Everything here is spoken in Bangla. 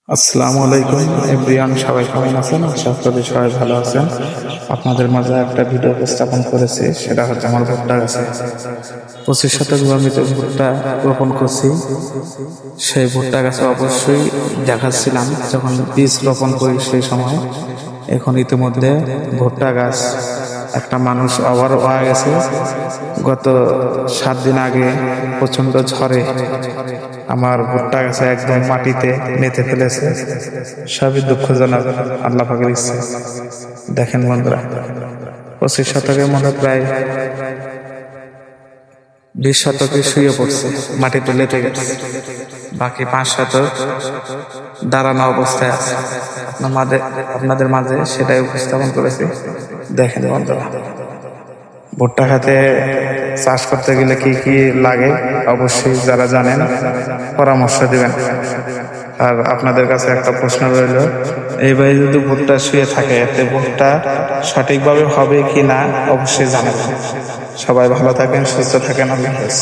আসসালামু আলাইকুম এভরিওয়ান, সবাই কেমন আছেন? আশা করি সবাই ভালো আছেন। আপনাদের মাঝে একটা ভিডিও উপস্থাপন করেছি, সেটা হচ্ছে আমার ভুট্টা গাছে 25 শতক জমিতে ভুট্টা রোপণ করছি। সেই ভুট্টা গাছে অবশ্যই দেখাচ্ছিলাম যখন বীজ রোপণ করি সেই সময়। এখন ইতিমধ্যে ভুট্টা গাছ একটা মানুষ ওভার হয়ে গেছে। গত 7 দিন আগে প্রচন্ড ঝড়ে আমার ভুট্টা গাছে একদম মাটিতে মেতে ফেলেছে। সবই দুঃখজনক, আল্লাহ পাকের ইচ্ছা। দেখেন বন্ধুরা, 25 শতকের মধ্যে প্রায় 20 শতকে শুয়ে পড়ছে, মাটিতে লেটে গেছে। বাকি 5 শতক দাঁড়ানো অবস্থায় আছে। আপনাদের মাঝে সেটাই উপস্থাপন করেছি। দেখেন বন্ধুরা, ভুট্টা খাতে চাষ করতে গেলে কি কি লাগে অবশ্যই যারা জানেন পরামর্শ দিবেন। আর আপনাদের কাছে একটা প্রশ্ন রইল, এইভাবে যদি ভুট্টা শুয়ে থাকে এতে ভুট্টা সঠিকভাবে হবে কি না অবশ্যই জানাবেন। সবাই ভালো থাকেন, সুস্থ থাকেন, আল্লাহ হাফেজ।